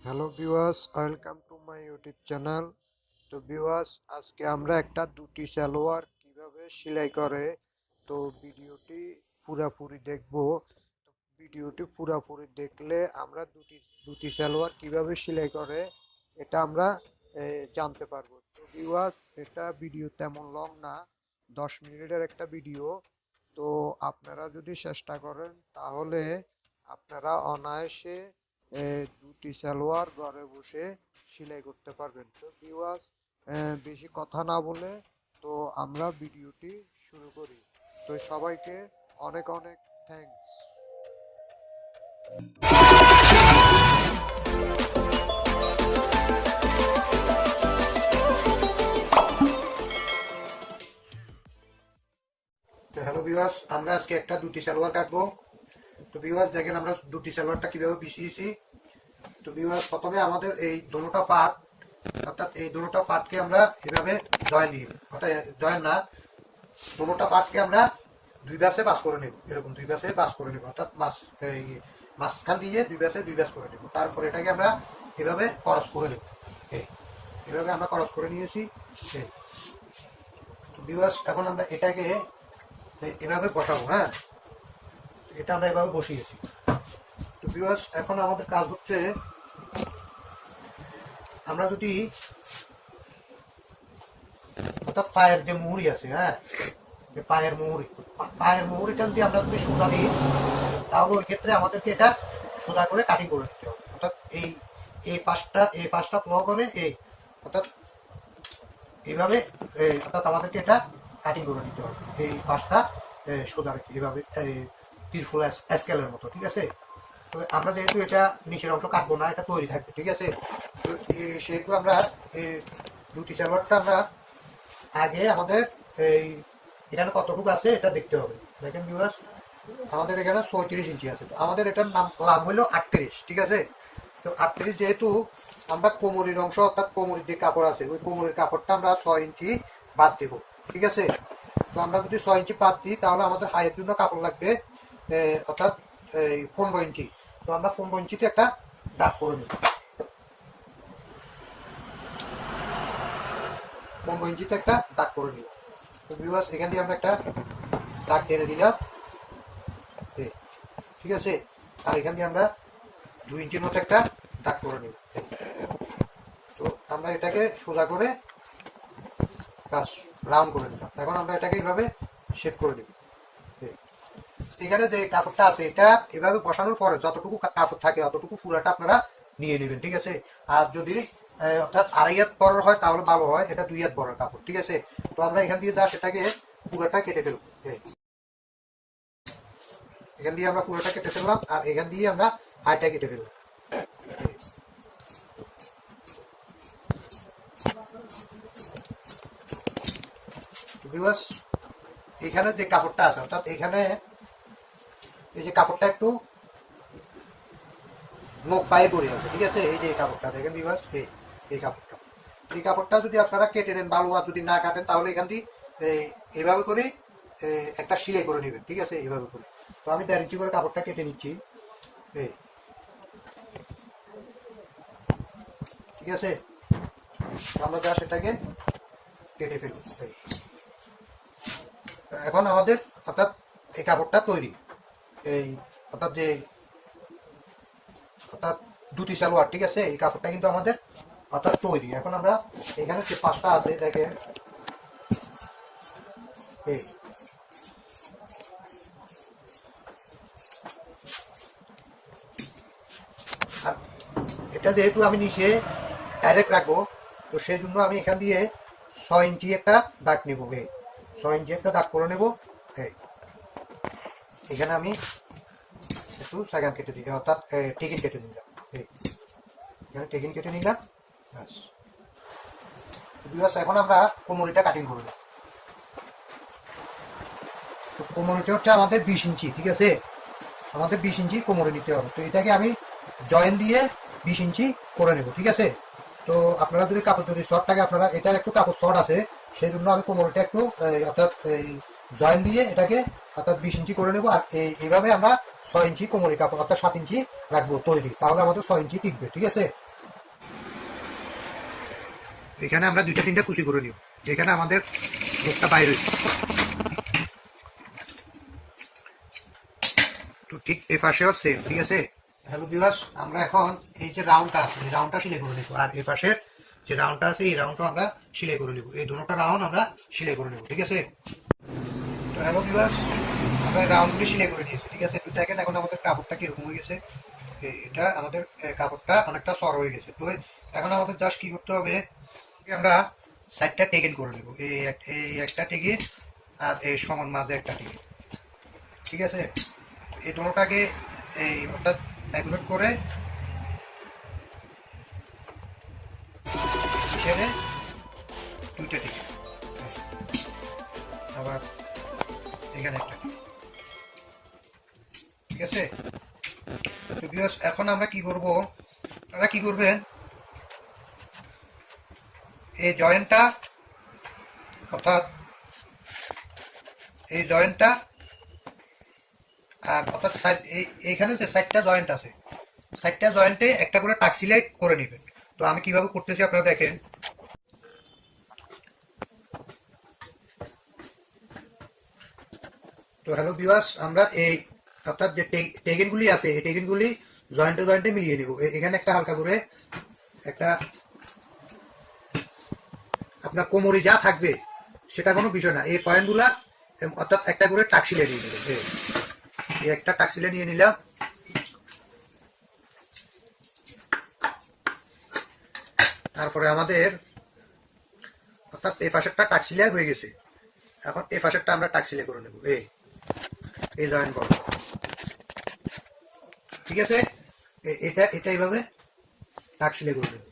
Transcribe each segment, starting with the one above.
Hello viewers, welcome to my YouTube channel. তো viewers, আজকে আমরা একটা দুটি সালোয়ার কিভাবে সেলাই করে তো ভিডিওটি পুরাপুরি দেখব। তো ভিডিওটি পুরাপুরি দেখলে আমরা দুটি দুটি সালোয়ার কিভাবে সেলাই করে এটা আমরা জানতে পারবো। তো ভিউয়ার্স, এটা ভিডিও তেমন লং না, 10 মিনিটের একটা ভিডিও। তো আপনারা যদি চেষ্টা করেন তাহলে আপনারা অনায়াসে দুটি সালোয়ার ঘরে বসে সেলাই করতে পারবেন। তো ভিউয়ার্স, বেশি কথা না বলে তো আমরা ভিডিওটি শুরু করি। তো সবাইকে অনেক অনেক থ্যাঙ্কস। তো হ্যালো ভিউয়ার্স, আমরা আজকে একটা দুটি সালোয়ার কাটবো। তো ভিউয়ার্স দেখেন আমরা দুটি সালোয়ারটা কিভাবে বিছিয়েছি। তো ভিউয়ার্স, প্রথমে আমাদের এই দোনোটা পার্ট, অর্থাৎ এই দোনোটা পার্টকে আমরা এভাবে জয়েন দিই, অর্থাৎ জয়েন না, দোনোটা পার্টকে আমরা দুই ব্যাসে বাস করে নেব। এরকম দুই ব্যাসে বাস করে নেব, অর্থাৎ মাঝখান দিয়ে দুই ব্যাসে দুই ব্যাস করে নেব। তারপর এটাকে আমরা এভাবে ক্রস করে নেব। এভাবে আমরা ক্রস করে নিয়েছি। তো ভিউয়ার্স, এখন আমরা এটাকে এভাবে বসাবো। হ্যাঁ, এটা আমরা এভাবে বসিয়েছি। তো ভিউয়ার্স, এখন আমাদের কাজ হচ্ছে, আমরা যদি অর্থাৎ পায়ের যে মুহুরি আছে, হ্যাঁ, পায়ের মুহুরিটা যদি আমরা যদি সোজা দিই তাহলে ওই ক্ষেত্রে আমাদেরকে এটা সোজা করে কাটিং করে দিতে হবে। অর্থাৎ এই পাশটা ফ্লো করে অর্থাৎ এইভাবে, অর্থাৎ আমাদেরকে এটা কাটিং করে দিতে হবে। এই পাশটা সোজা রেখে এইভাবে ত্রিফুল স্কেলের মতো, ঠিক আছে। তো আমরা যেহেতু এটা নিচের অংশ কাটবো না, এটা তৈরি থাকবে, ঠিক আছে। তো সেহেতু আমরা দুটি সালোয়ারটা আমরা আগে আমাদের এই এখানে কতটুকু আছে এটা দেখতে হবে। দেখেন ভিউয়ার্স, আমাদের এখানে 34 ইঞ্চি আছে। তো আমাদের এটার নাম হলো 38, ঠিক আছে। তো 38 যেহেতু আমরা কোমরের অংশ, অর্থাৎ কোমরের যে কাপড় আছে ওই কোমরের কাপড়টা আমরা 6 ইঞ্চি বাদ দেবো, ঠিক আছে। তো আমরা যদি 6 ইঞ্চি বাদ দিই তাহলে আমাদের হাইয়ের জন্য কাপড় লাগবে অর্থাৎ 15 ইঞ্চি। তো আমরা 15 ইঞ্চিতে একটা দাগ করে নিই। 15 ইঞ্চিতে একটা দাগ করে নিই। তো ভিউয়ার্স, এখান দিয়ে আমরা একটা দাগ টেনে দিলাম, ঠিক আছে। আর এখান দিয়ে আমরা 2 ইঞ্চির মতো একটা দাগ করে নিব। তো আমরা এটাকে সোজা করে কাজ রাউন্ড করে নিলাম। এখন আমরা এটাকে এইভাবে শেপ করে নিব। এখানে যে কাপড়টা আছে এটা এভাবে বসানোর পরে যতটুকু কাপড় থাকে অতটুকু পুরাটা আপনারা নিয়ে নেবেন, ঠিক আছে। আর যদি অর্থাৎ 2.5 হাত বড় হয় তাহলে ভালো হয়, এটা 2 হাত বড় কাপড়, ঠিক আছে। তো আমরা এখান দিয়ে সেটাকে পুরাটা কেটে ফেলবো। এখান দিয়ে আমরা পুরোটা কেটে ফেললাম, আর এখান দিয়ে আমরা হাইটা কেটে ফেললাম। এখানে যে কাপড়টা আছে, অর্থাৎ এখানে এই যে কাপড়টা একটু নোক পায়ে পড়ে আছে, ঠিক আছে। এই যে কাপড়টা দেখেন ভিউয়ার্স, এই কাপড়টা যদি আপনারা কেটে নেন, ভালো, আর যদি না কাটেন তাহলে এখান দিয়ে এইভাবে করে একটা সেলাই করে নেবেন, ঠিক আছে, এইভাবে করে। তো আমি 1.5 ইঞ্চি করে কাপড়টা কেটে নিচ্ছি, ঠিক আছে। আমরা যা সেটাকে কেটে ফেলব। এখন আমাদের অর্থাৎ এই কাপড়টা তৈরি, এই অর্থাৎ যে অর্থাৎ দুটি সালোয়ার, ঠিক আছে, এই কাপড়টা কিন্তু আমাদের অর্থাৎ তৈরি। এখন আমরা এখানে যে পাশটা আছে দেখেন, এই আর এটা যেহেতু আমি নিচে ডাইরেক্ট রাখবো, তো সেই জন্য আমি এখান দিয়ে 6 ইঞ্চি একটা দাগ নেবো। 6 ইঞ্চি একটা দাগ করে নেবো। এখানে আমি একটু সেকেন্ড কেটে দিই, অর্থাৎ টেকিন কেটে নিলাম। এখানে টেকিন কেটে নিলাম, ব্যাস। এখন আমরা কোমরিটা কাটিং করব। তো কোমরিটা হচ্ছে আমাদের 20 ইঞ্চি, ঠিক আছে। আমাদের 20 ইঞ্চি কোমরে নিতে হবে। তো এটাকে আমি জয়েন দিয়ে 20 ইঞ্চি করে নেব, ঠিক আছে। তো আপনারা যদি কাপড় যদি শর্ট থাকে, আপনারা এটার একটু কাপড় শর্ট আছে, সেই জন্য আমি কোমরটা একটু অর্থাৎ এই জয়েন দিয়ে এটাকে অর্থাৎ 20 ইঞ্চি করে নেবো। আর এইভাবে আমরা 6 ইঞ্চি কোমরের কাপড় অর্থাৎ 7 ইঞ্চি রাখবো তৈরি, তাহলে আমাদের 6 ইঞ্চি টিকবে, ঠিক আছে। এখানে আমরা 2-3টা কুচি করে নিব, যেখানে আমাদের মুখটা বাইরে হয়েছে। তো ঠিক এই পাশেও সেম, ঠিক আছে। হ্যালো ভিউয়ার্স, আমরা এখন এই যে রাউন্ডটা আছে এই রাউন্ডটা সেলাই করে নেব, আর এই পাশের যে রাউন্ডটা আছে এই রাউন্ডটা আমরা সেলাই করে নেব, এই দুটোটা রাউন্ড আমরা সেলাই করে নেব, ঠিক আছে। তো হ্যালো ভিউয়ার্স, আমরা রাউন্ডগুলি সেলাই করে নিয়েছি, ঠিক আছে। তো দেখেন এখন আমাদের কাপড়টা কিরকম হয়ে গেছে। এটা আমাদের কাপড়টা অনেকটা সর হয়ে গেছে। তো এখন আমাদের জাস্ট কি করতে হবে, আমরা সাইডটা টেকেন করে নেব, এই একটা টেকে আর এই সমান মাঝে একটা টেকে, ঠিক আছে। এই দুটোটাকে এই অর্থাৎ একলোড করে ছেড়ে 2টা টেকে, আবার এখানে একটা, ঠিক আছে। তো ভিউয়ার্স, এখন আমরা কি করব, আপনারা কি করবেন, এই জয়েন্টটা অর্থাৎ এই জয়েন্টটা আর অর্থাৎ এইখানে যে সাইডটা জয়েন্ট আছে, সাইডটা জয়েন্টে একটা করে টাক সিলাই করে নেবেন। তো আমি কিভাবে করতেছি আপনারা দেখেন। তো হ্যালো ভিউয়ার্স, আমরা এই অর্থাৎ যে টেগেনগুলি আছে এই টেগেনগুলি জয়েন্টে জয়েন্টে মিলিয়ে নিব। এখানে একটা হালকা করে একটা আপনার কোমরে যা থাকবে সেটা কোনো বিষয় না, এই পয়েন্টগুলা অর্থাৎ একটা করে টাক সিলাই নিয়ে নেবেন। এই একটা টাক সিলাই নিয়ে নিলাম, তারপরে আমাদের অর্থাৎ এই পাশেরটা টাক সিলাই হয়ে গেছে। এখন এই পাশেরটা আমরা টাক সিলাই করে নেব, এই জয়েন্ট বল, ঠিক আছে। এটা এটা এইভাবে টাক সিলাই করে নেব।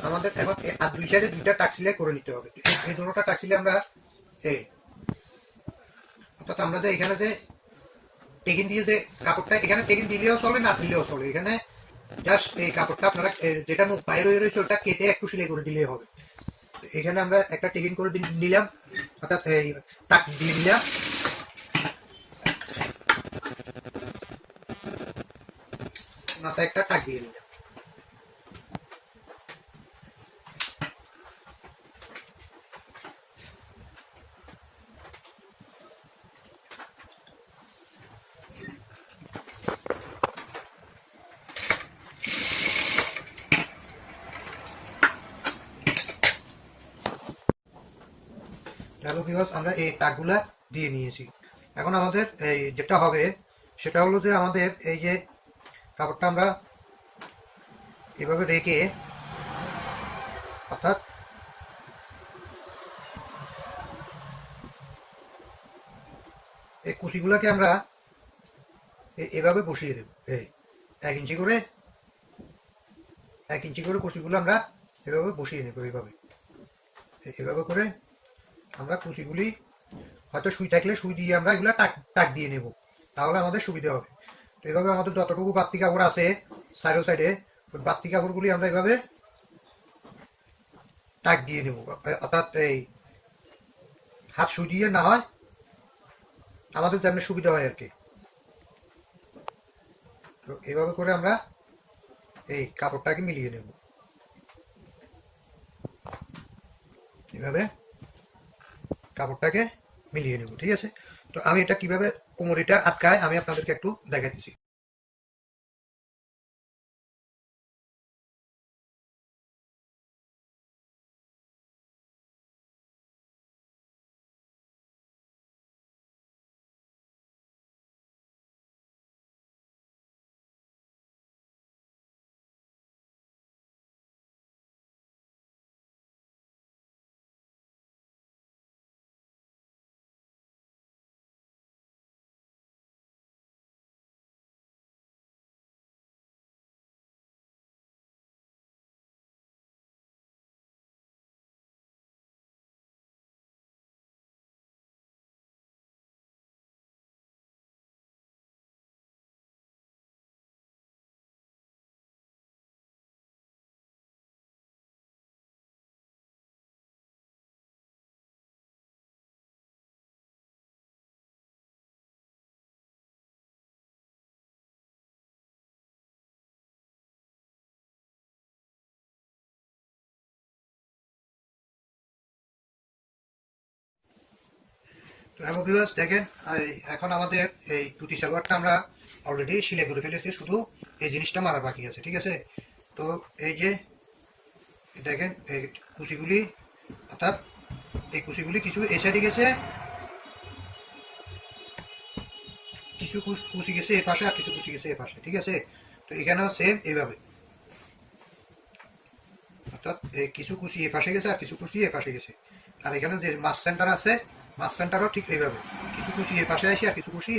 আমাদের এখন আর দুই সাইডে 2টা টাক সিলাই করে নিতে হবে। এই দুটোটা টাক সিলাই আমরা এই অর্থাৎ আমরা যে এখানে যে টেকিন দিয়ে যে কাপড়টা, এখানে টেকিন দিলেও চলে না দিলেও চলে, এখানে জাস্ট এই কাপড়টা আপনারা যেটা মুখ বাইরে হয়ে রয়েছে ওটা কেটে একটু সিলাই করে দিলেই হবে। এখানে আমরা একটা টেকিন করে নিলাম, অর্থাৎ এই টাক দিয়ে নিলাম, মাথায় একটা টাক দিয়ে নিলাম। হ্যালো ভিউয়ার্স, আমরা এই টাকগুলা দিয়ে নিয়েছি। এখন আমাদের এই যেটা হবে সেটা হলো যে আমাদের এই যে কাপড়টা আমরা এভাবে রেখে অর্থাৎ এই কুচিগুলোকে আমরা এভাবে বসিয়ে দেব, এই 1 ইঞ্চি করে 1 ইঞ্চি করে কুচিগুলো আমরা এভাবে বসিয়ে নেব। এভাবে করে আমরা কুচিগুলি হয়তো সুই থাকলে সুই দিয়ে আমরা এগুলো টাক টাক দিয়ে নেব, তাহলে আমাদের সুবিধা হবে। তো এইভাবে আমাদের যতটুকু বাড়তি কাপড় আছে সাইডে সাইডে ওই বাড়তি কাপড়গুলি আমরা এভাবে টাক দিয়ে নেব, অর্থাৎ এই হাত সুই দিয়ে না হয় আমাদের যেমন সুবিধা হয় আর কি। তো এইভাবে করে আমরা এই কাপড়টাকে মিলিয়ে নেব, এভাবে কাপড়টাকে মিলিয়ে নেব, ঠিক আছে। তো আমি এটা কিভাবে কোমরিটা আটকায় আমি আপনাদেরকে একটু দেখাচ্ছি। তো হ্যালো ভিউয়ার্স, দেখেন এখন আমাদের এই টুটি সালোয়ারটা আমরা অলরেডি সেলাই করে ফেলেছি, শুধু এই জিনিসটা মারা বাকি আছে। ঠিক আছে, তো এই যে দেখেন এই কুচিগুলি, অর্থাৎ এই কুচিগুলি কিছু এই সাইডে গেছে, কিছু কুচি গেছে এ পাশে, আর কিছু কুচি গেছে এ পাশে। ঠিক আছে, তো এখানেও সেম এইভাবে, অর্থাৎ কিছু কুচি এ পাশে গেছে আর কিছু কুচি এ পাশে গেছে। আর এখানে যে মাছ সেন্টার আছে, মাছ সেন্টারও ঠিক এইভাবে কিছু কুচি এ পাশে আসে আর কিছু কুচি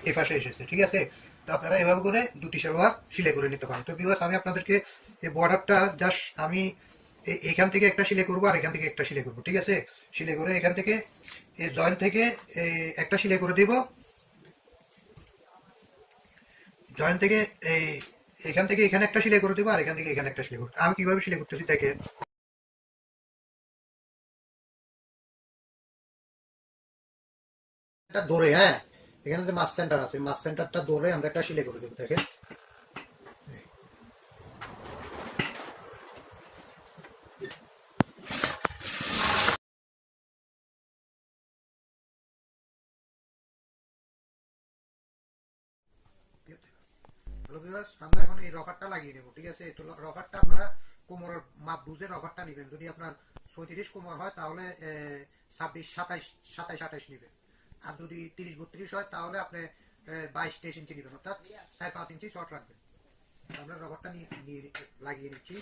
এ পাশে এসেছে। ঠিক আছে, তো আপনারা এভাবে করে দুটি সালোয়ার সেলাই করে নিতে পারেন। তো ভিউয়ার্স, আমি আপনাদেরকে এই বর্ডারটা জাস্ট আমি এখান থেকে একটা সেলাই করবো আর এখান থেকে একটা সেলাই করবো। ঠিক আছে, সেলাই করে এখান থেকে এই জয়েন্ট থেকে একটা সেলাই করে দিব, জয়েন্ট থেকে এই এখান থেকে এখানে একটা সেলাই করে দিব, আর এখান থেকে এখানে একটা সেলাই করবো। আমি কিভাবে সেলাই করতেছি দেখেন। এটা ধরে, হ্যাঁ, এখানে যে মাছ সেন্টার আছে, মাছ সেন্টারটা ধরে আমরা একটা সেলাই করে দেবো। দেখেন, হ্যালো ভিউয়ার্স, আমরা এখন এই রকারটা লাগিয়ে নেবো। ঠিক আছে, তো রকারটা আপনারা কোমরের মাপ বুঝে রকারটা নেবেন। যদি আপনার 34 কোমর হয় তাহলে 26, 27, 27, 28 নেবেন। আর যদি 30, 32 হয় তাহলে আপনি 22, 23 ইঞ্চি নেবেন, অর্থাৎ 4-5 ইঞ্চি শর্ট রাখবেন। আমরা রবারটা নিয়ে লাগিয়ে নিচ্ছি।